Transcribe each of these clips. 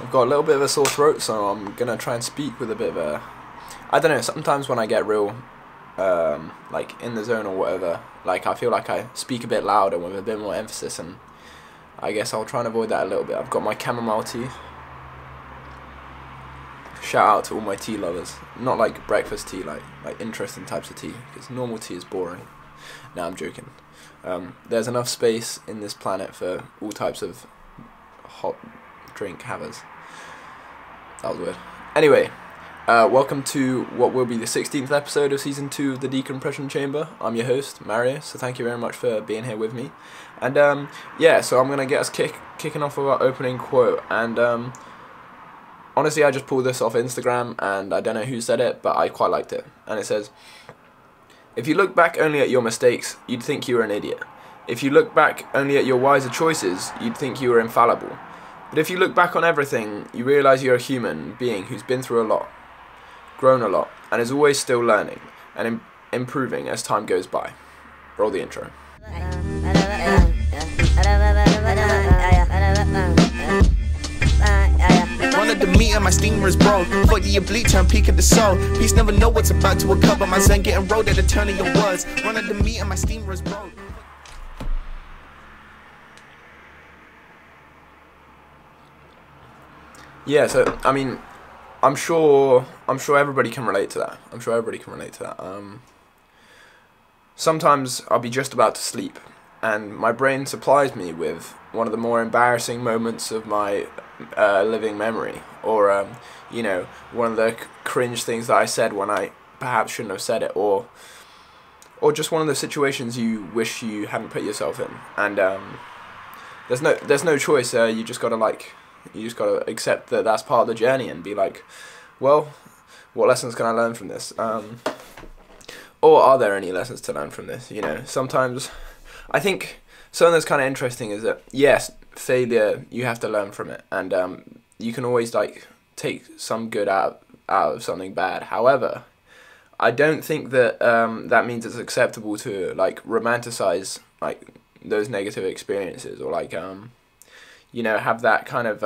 I've got a little bit of a sore throat, so I'm gonna try and speak with a bit of a... I don't know, sometimes when I get real, like, in the zone or whatever, like, I feel like I speak a bit louder with a bit more emphasis, and I guess I'll try and avoid that a little bit. I've got my chamomile tea. Shout out to all my tea lovers. Not like breakfast tea, like interesting types of tea, because normal tea is boring. Nah, I'm joking. There's enough space in this planet for all types of hot drink havers. That was weird. Anyway, welcome to what will be the 16th episode of Season 2 of the Decompression Chamber. I'm your host, Mario, so thank you very much for being here with me. And yeah, so I'm going to get us kicking off with our opening quote. And honestly, I just pulled this off Instagram, and I don't know who said it, but I quite liked it. And it says, "If you look back only at your mistakes, you'd think you were an idiot. If you look back only at your wiser choices, you'd think you were infallible. But if you look back on everything, you realise you're a human being who's been through a lot, grown a lot, and is always still learning and improving as time goes by." Roll the intro. Run at the meat and my steamer is broke. Fuck the bleach and peak at the soul. Beast never know what's about to occur, but my zen getting rolled at the turn of your words. Run at the meat and my steamer is broke. Yeah, so I mean, I'm sure everybody can relate to that. Sometimes I'll be just about to sleep, and my brain supplies me with one of the more embarrassing moments of my living memory, or you know, one of the cringe things that I said when I perhaps shouldn't have said it, or just one of those situations you wish you hadn't put yourself in. And there's no choice. You just gotta accept that that's part of the journey and be like, well, what lessons can I learn from this? Or are there any lessons to learn from this? You know, sometimes I think something that's kind of interesting is that, yes, failure, you have to learn from it, and you can always like take some good out of something bad. However, I don't think that that means it's acceptable to like romanticize like those negative experiences, or like you know, have that kind of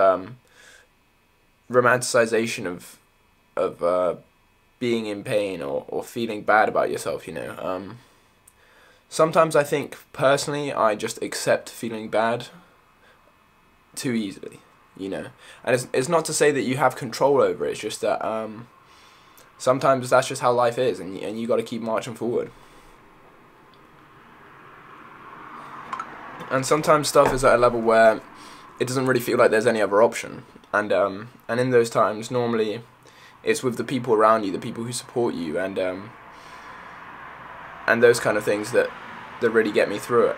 romanticization of being in pain or feeling bad about yourself, you know. Sometimes I think, personally, I just accept feeling bad too easily, you know. And it's not to say that you have control over it, it's just that sometimes that's just how life is, and you got to keep marching forward. And sometimes stuff is at a level where it doesn't really feel like there's any other option, and in those times, normally, it's with the people around you, the people who support you, and those kind of things that really get me through it,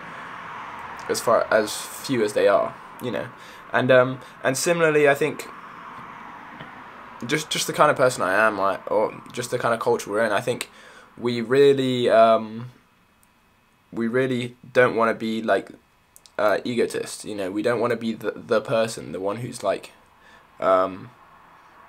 as few as they are, you know. And similarly, I think just the kind of person I am, or just the kind of culture we're in, I think we really don't want to be like egotists, you know. We don't want to be the person, the one who's like,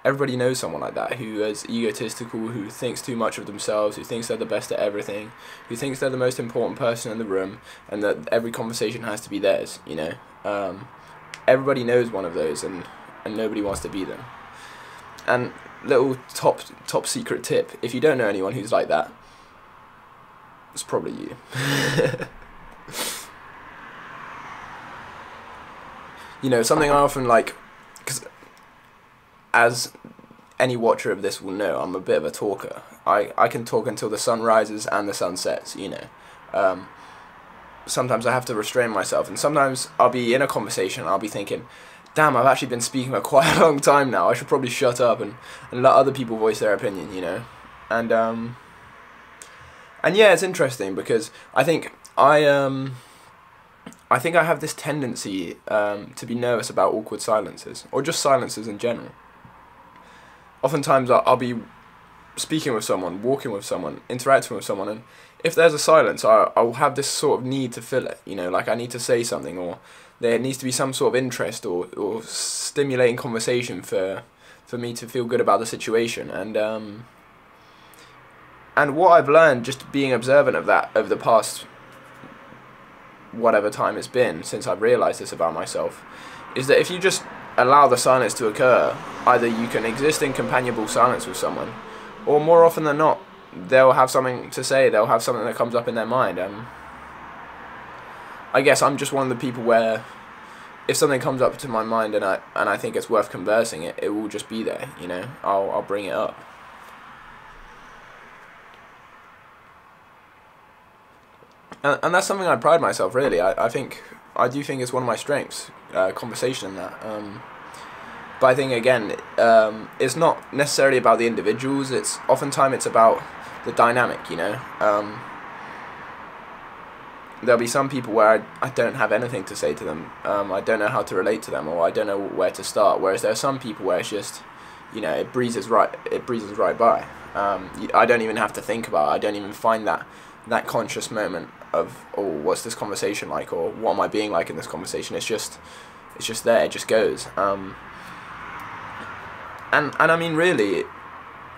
everybody knows someone like that, who is egotistical, who thinks too much of themselves, who thinks they're the best at everything, who thinks they're the most important person in the room, and that every conversation has to be theirs, you know. Everybody knows one of those, and nobody wants to be them. And little top secret tip, if you don't know anyone who's like that, it's probably you. You know, something I often like, because as any watcher of this will know, I'm a bit of a talker. I can talk until the sun rises and the sun sets, you know. Sometimes I have to restrain myself, and sometimes I'll be in a conversation and I'll be thinking, damn, I've actually been speaking for quite a long time now, I should probably shut up and let other people voice their opinion, you know. And yeah, it's interesting, because I think I have this tendency to be nervous about awkward silences, or just silences in general. Oftentimes I'll be speaking with someone, walking with someone, interacting with someone, and if there's a silence, I'll have this sort of need to fill it, you know, like I need to say something, or there needs to be some sort of interest or stimulating conversation for me to feel good about the situation. And what I've learned, just being observant of that over the past whatever time it's been since I've realised this about myself, is that if you just allow the silence to occur, either you can exist in companionable silence with someone, or more often than not, they'll have something to say, they'll have something that comes up in their mind. I guess I'm just one of the people where if something comes up to my mind and I think it's worth conversing, it will just be there, you know. I'll bring it up. And that's something I pride myself, really. I do think it's one of my strengths, conversation and that. But I think, again, it's not necessarily about the individuals. Oftentimes it's about the dynamic, you know. There'll be some people where I don't have anything to say to them. I don't know how to relate to them, or I don't know where to start. Whereas there are some people where it's just, you know, it breezes right by. I don't even have to think about it. I don't even find that conscious moment of, oh, what's this conversation like, or what am I being like in this conversation. It's just there. It just goes. And I mean, really,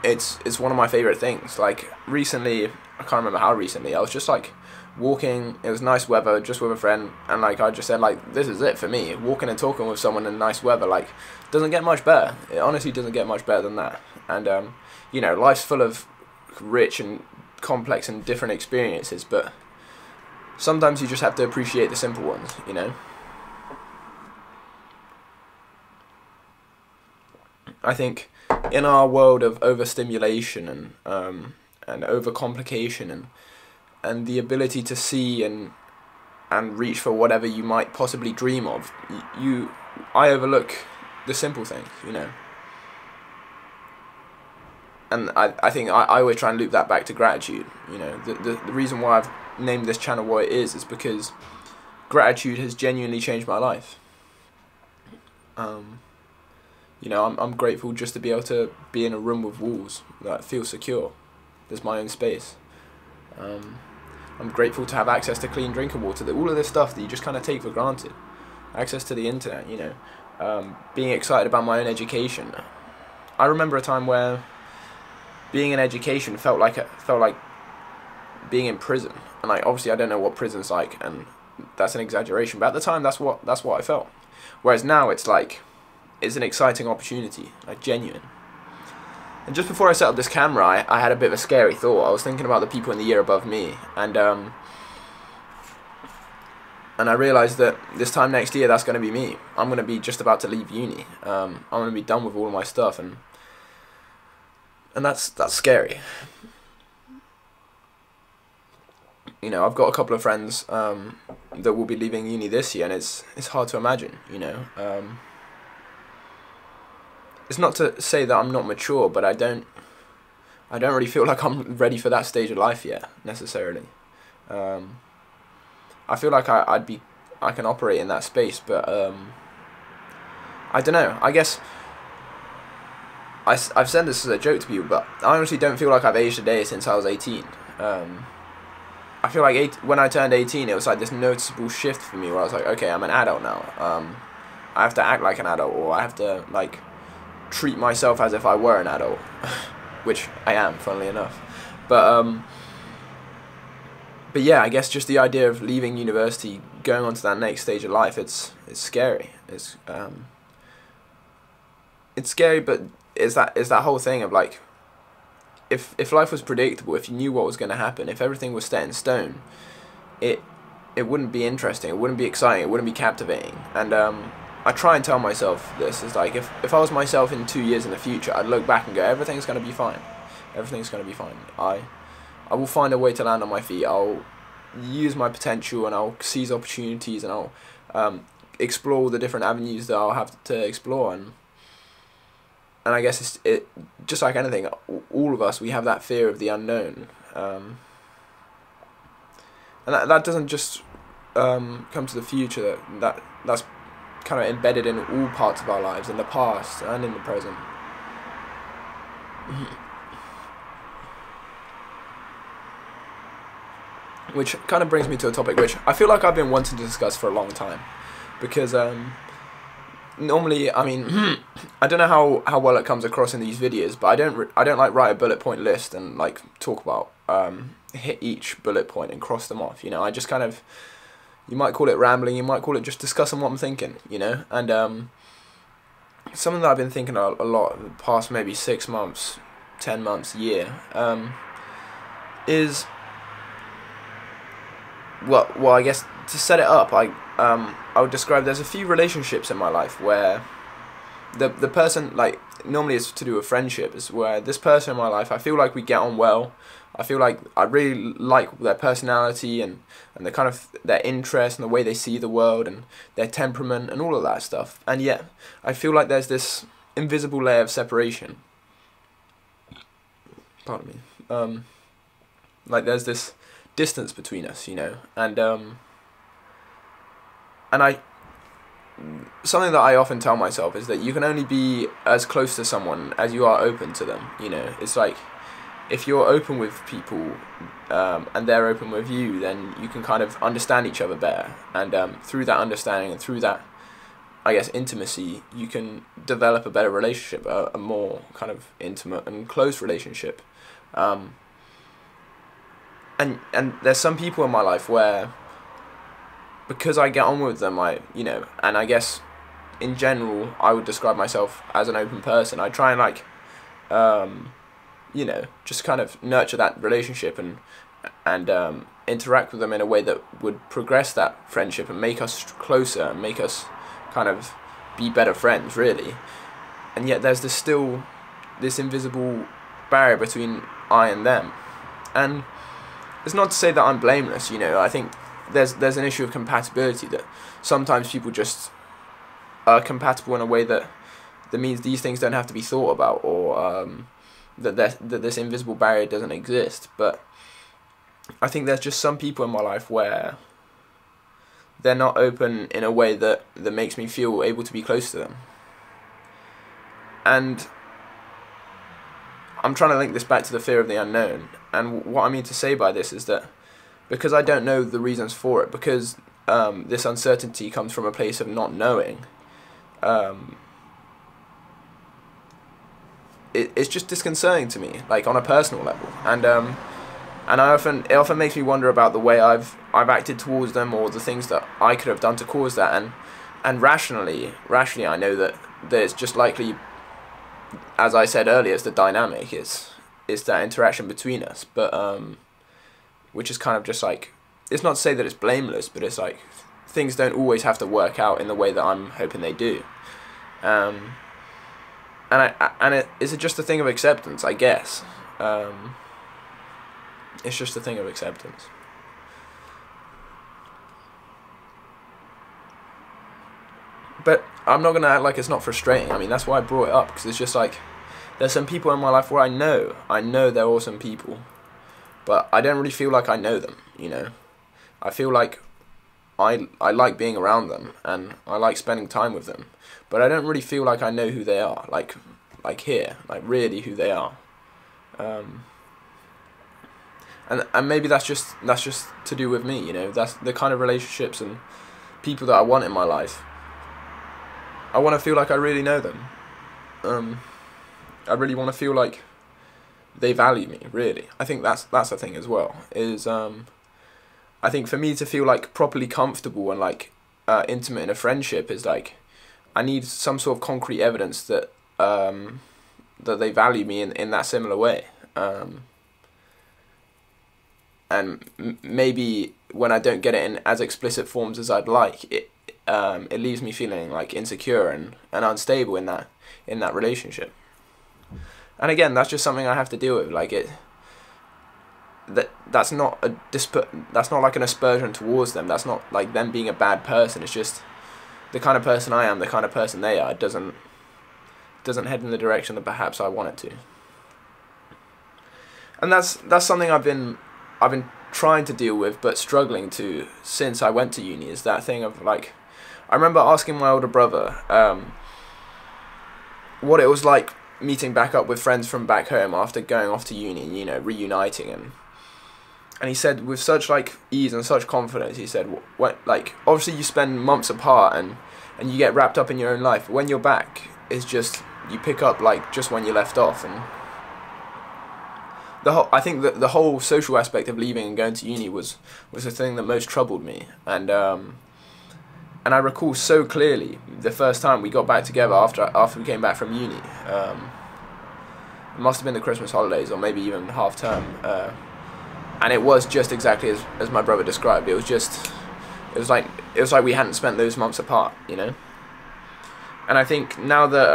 it's one of my favorite things. Like recently, I can't remember how recently, I was just like walking, it was nice weather, just with a friend, and like I just said, like, this is it for me. Walking and talking with someone in nice weather, like, doesn't get much better. It honestly doesn't get much better than that. And you know, life's full of rich and complex and different experiences, but sometimes you just have to appreciate the simple ones, you know. I think in our world of overstimulation and overcomplication and the ability to see and reach for whatever you might possibly dream of, I overlook the simple things, you know. And I think I always try and loop that back to gratitude, you know. The reason why I've named this channel what it is because gratitude has genuinely changed my life. You know, I'm grateful just to be able to be in a room with walls that feel secure. There's my own space. I'm grateful to have access to clean drinking water. All of this stuff that you just kind of take for granted. Access to the internet, you know. Being excited about my own education. I remember a time where being in education felt like being in prison. And like, obviously I don't know what prison's like, and that's an exaggeration. But at the time, that's what I felt. Whereas now it's like, it's an exciting opportunity, like genuine. And just before I set up this camera, I had a bit of a scary thought. I was thinking about the people in the year above me, and I realised that this time next year, that's going to be me. I'm going to be just about to leave uni. I'm going to be done with all of my stuff, and that's scary. You know, I've got a couple of friends that will be leaving uni this year, and it's hard to imagine, you know. It's not to say that I'm not mature, but I don't really feel like I'm ready for that stage of life yet, necessarily. I feel like I can operate in that space, but I don't know. I guess I've said this as a joke to people, but I honestly don't feel like I've aged a day since I was 18. I feel like when I turned 18, it was like this noticeable shift for me, where I was like, okay, I'm an adult now. I have to act like an adult, or I have to like treat myself as if I were an adult, which I am, funnily enough. But yeah, I guess just the idea of leaving university, going on to that next stage of life, it's scary. It's scary, but it's that whole thing of like, if life was predictable, if you knew what was going to happen, if everything was set in stone, it wouldn't be interesting, it wouldn't be exciting, it wouldn't be captivating. And I try and tell myself this, is like, if I was myself in 2 years in the future, I'd look back and go, everything's going to be fine. Everything's going to be fine. I will find a way to land on my feet. I'll use my potential, and I'll seize opportunities, and I'll explore the different avenues that I'll have to explore. And I guess it just like anything, all of us, we have that fear of the unknown. And that doesn't just come to the future. That's kind of embedded in all parts of our lives, in the past and in the present. Which kind of brings me to a topic which I feel like I've been wanting to discuss for a long time, because normally, I mean, I don't know how well it comes across in these videos, but I don't like write a bullet point list and like talk about hit each bullet point and cross them off. You know, I just kind of, you might call it rambling, you might call it just discussing what I'm thinking, you know. And something that I've been thinking a lot the past maybe 6 months, 10 months, year, is, well, I guess to set it up, I would describe there's a few relationships in my life where the person, like, normally it's to do with friendship, is where this person in my life, I feel like we get on well. I feel like I really like their personality and the kind of their interest and the way they see the world and their temperament and all of that stuff. And yet, I feel like there's this invisible layer of separation. Pardon me. Like there's this distance between us, you know, and something that I often tell myself is that you can only be as close to someone as you are open to them, you know. It's like, if you're open with people and they're open with you, then you can kind of understand each other better, and through that understanding and through that, I guess, intimacy, you can develop a better relationship, a more kind of intimate and close relationship. And there's some people in my life where, because I get on with them, you know, and I guess in general I would describe myself as an open person. I try and, like, you know, just kind of nurture that relationship and interact with them in a way that would progress that friendship and make us closer and make us kind of be better friends, really. And yet there's still this invisible barrier between I and them. And it's not to say that I'm blameless, you know. I think there's an issue of compatibility, that sometimes people just are compatible in a way that means these things don't have to be thought about, or that this invisible barrier doesn't exist. But I think there's just some people in my life where they're not open in a way that makes me feel able to be close to them. And I'm trying to link this back to the fear of the unknown. And what I mean to say by this is that because I don't know the reasons for it, because this uncertainty comes from a place of not knowing, it's just disconcerting to me, like on a personal level, and it often makes me wonder about the way I've acted towards them, or the things that I could have done to cause that, and rationally I know that it's just likely, as I said earlier, it's the dynamic, it's that interaction between us, but which is kind of just like, it's not to say that it's blameless, but it's like things don't always have to work out in the way that I'm hoping they do. It's just a thing of acceptance, I guess. It's just a thing of acceptance. But I'm not going to act like it's not frustrating. I mean, that's why I brought it up, because it's just like, there's some people in my life where I know they're awesome people, but I don't really feel like I know them, you know. I feel like I like being around them, and I like spending time with them, but I don't really feel like I know who they are, like here, like really who they are. And maybe that's just to do with me, you know. That's the kind of relationships and people that I want in my life. I want to feel like I really know them. I really want to feel like they value me, really. I think that's a thing as well, is I think for me to feel like properly comfortable and like intimate in a friendship is like, I need some sort of concrete evidence that that they value me in that similar way. And maybe when I don't get it in as explicit forms as I'd like, it leaves me feeling like insecure and unstable in that relationship. And again, that's just something I have to deal with. Like that's not like an aspersion towards them. That's not like them being a bad person. It's just the kind of person I am, the kind of person they are. It doesn't head in the direction that perhaps I want it to. And that's something I've been trying to deal with, but struggling to since I went to uni. Is that thing of like, I remember asking my older brother what it was like meeting back up with friends from back home after going off to uni, you know, reuniting, and he said with such like ease and such confidence, he said, what, like, obviously you spend months apart and you get wrapped up in your own life, but when you're back, it's just, you pick up like just when you left off. And I think that the whole social aspect of leaving and going to uni was the thing that most troubled me, and And I recall so clearly the first time we got back together after we came back from uni. It must have been the Christmas holidays, or maybe even half term. And it was just exactly as my brother described. It was like we hadn't spent those months apart, you know. And I think now that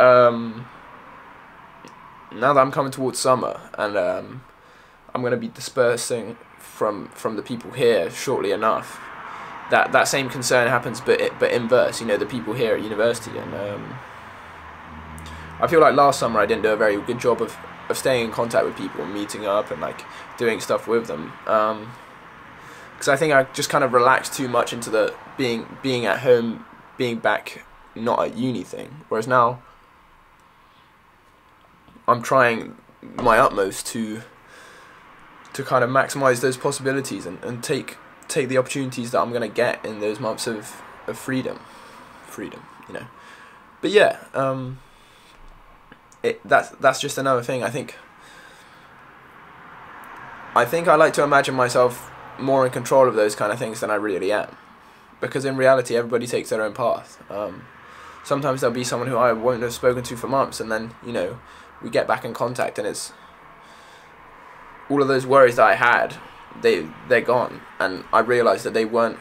I'm coming towards summer, and I'm going to be dispersing from the people here shortly enough, that same concern happens, but inverse. You know, the people here at university, and I feel like last summer I didn't do a very good job of staying in contact with people and meeting up and like doing stuff with them. Because I think I just kind of relaxed too much into the being at home, being back, not at uni thing. Whereas now I'm trying my utmost to kind of maximize those possibilities and take the opportunities that I'm gonna get in those months of freedom, you know. But yeah, that's just another thing. I think I like to imagine myself more in control of those kind of things than I really am, because in reality everybody takes their own path. Sometimes there'll be someone who I won't have spoken to for months, and then, you know, we get back in contact, and it's all of those worries that I had, they're gone, and I realised that they weren't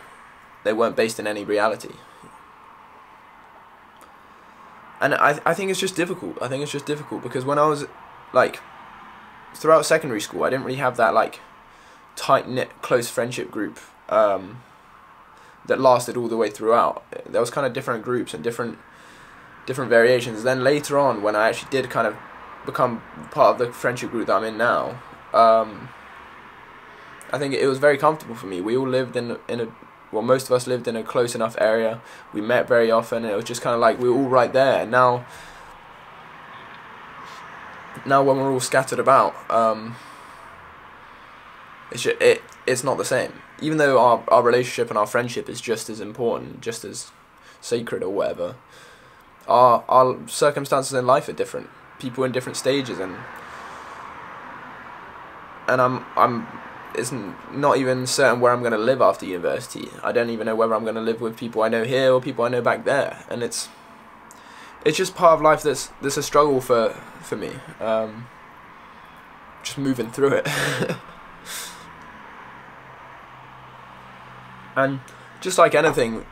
based in any reality. And I think it's just difficult. I think it's just difficult because when I was, like, throughout secondary school, I didn't really have that, like, tight-knit, close friendship group that lasted all the way throughout. There was kind of different groups and different variations. Then later on, when I actually did kind of become part of the friendship group that I'm in now, I think it was very comfortable for me. We all lived most of us lived in a close enough area. We met very often, and it was just kind of like we were all right there. And now when we're all scattered about, it's not the same. Even though our relationship and our friendship is just as important, just as sacred or whatever, our circumstances in life are different. People in different stages, and it's not even certain where I'm going to live after university. I don't even know whether I'm going to live with people I know here or people I know back there, and it's just part of life that's a struggle for me. Just moving through it. And just like anything,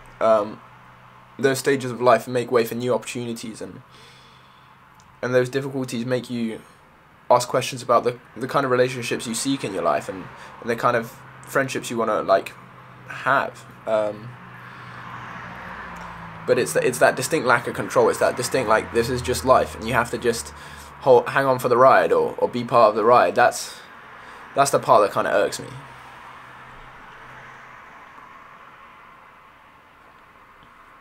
those stages of life make way for new opportunities, and those difficulties make you ask questions about the kind of relationships you seek in your life, and the kind of friendships you want to, like, have. But it's that distinct lack of control. It's that distinct, like, this is just life, and you have to just hang on for the ride, or be part of the ride. That's the part that kind of irks me.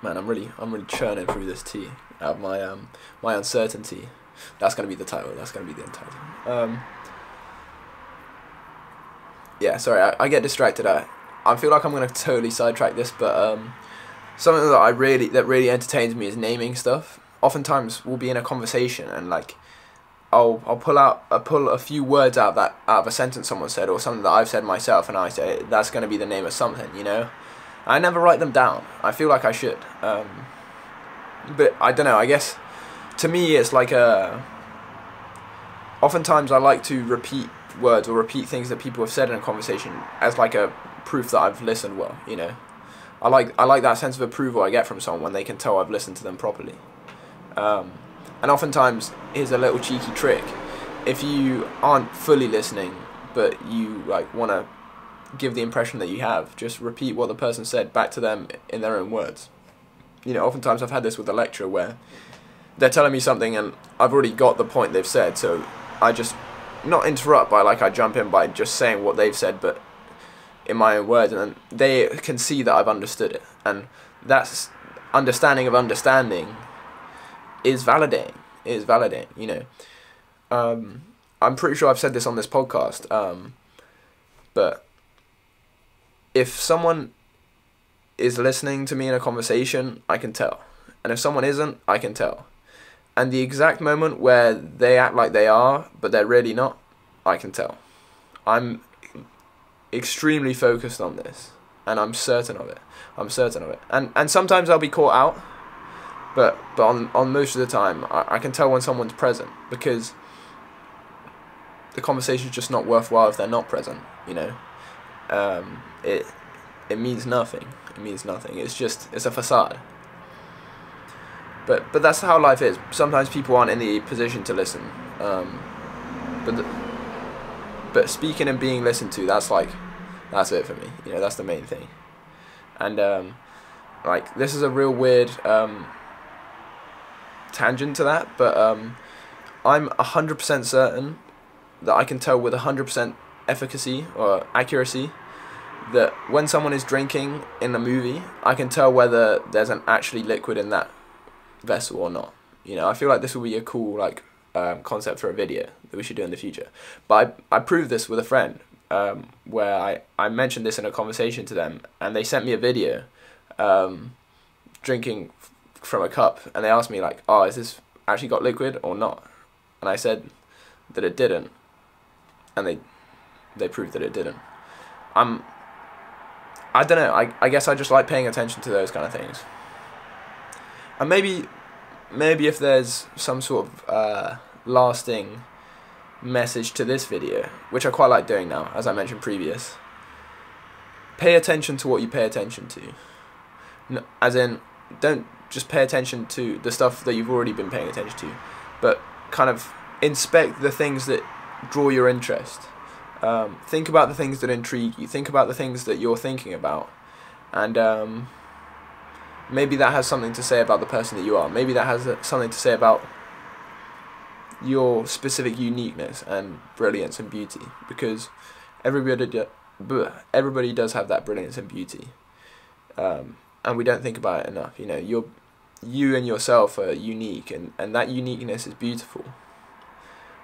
Man, I'm really churning through this tea out of my UncertainTea. That's gonna be the title. That's gonna be the title. Yeah, sorry, I get distracted. I feel like I'm gonna totally sidetrack this, but something that really entertains me is naming stuff. Oftentimes we'll be in a conversation, and like I'll pull a few words out of a sentence someone said, or something that I've said myself, and I say that's gonna be the name of something, you know. I never write them down. I feel like I should, but I don't know. I guess to me it's like oftentimes I like to repeat words or repeat things that people have said in a conversation as like a proof that I've listened well, you know. I like that sense of approval I get from someone when they can tell I've listened to them properly. And oftentimes, here's a little cheeky trick: if you aren't fully listening, but you like want to give the impression that you have, just repeat what the person said back to them in their own words. You know, oftentimes I've had this with a lecturer where they're telling me something and I've already got the point they've said, so I just not interrupt by like I jump in by just saying what they've said, but in my own words, and then they can see that I've understood it, and that's understanding of understanding is validating. You know. I'm pretty sure I've said this on this podcast, but if someone is listening to me in a conversation, I can tell. And if someone isn't, I can tell. And the exact moment where they act like they are, but they're really not, I can tell. I'm extremely focused on this. and I'm certain of it. And sometimes I'll be caught out, but on most of the time, I can tell when someone's present, because the conversation's just not worthwhile if they're not present. You know, it means nothing. It means nothing. It's a facade. But that's how life is. Sometimes people aren't in the position to listen. But speaking and being listened to, that's it for me. You know, that's the main thing. And like, this is a real weird tangent to that, but I'm 100% certain that I can tell with 100% efficacy or accuracy that when someone is drinking in a movie, I can tell whether there's an actually liquid in that vessel or not. You know, I feel like this will be a cool concept for a video that we should do in the future. But I proved this with a friend, where I mentioned this in a conversation to them, and they sent me a video drinking from a cup, and they asked me like, oh, is this actually got liquid or not? And I said that it didn't, and they proved that it didn't. I don't know, I guess I just like paying attention to those kind of things. And maybe if there's some sort of lasting message to this video, which I quite like doing now, as I mentioned previous, pay attention to what you pay attention to. No, as in, don't just pay attention to the stuff that you've already been paying attention to, but kind of inspect the things that draw your interest. Think about the things that intrigue you. Think about the things that you're thinking about, and maybe that has something to say about the person that you are. Maybe that has something to say about your specific uniqueness and brilliance and beauty, because everybody does have that brilliance and beauty, and we don't think about it enough. You know, you and yourself are unique, and that uniqueness is beautiful,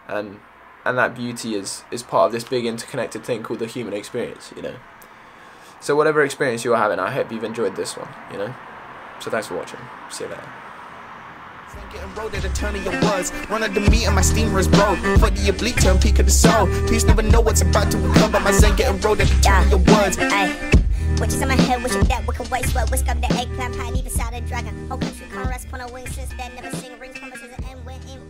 and that beauty is part of this big interconnected thing called the human experience. You know, so whatever experience you're having, I hope you've enjoyed this one. You know, so thanks for watching. See you later. Getting rolled at a turn of your words. Run under me and my steamer is broke. For the oblique turn, peak of the soul. Peace never know what's about to come, but my zen getting rolled at the turn of your words. Witches on my head, wishing that wicked white sweat. Whisk up the eggplant pie, even salad dragon. Whole country can't rest on a wing since then. Never sing rings, promises and end when in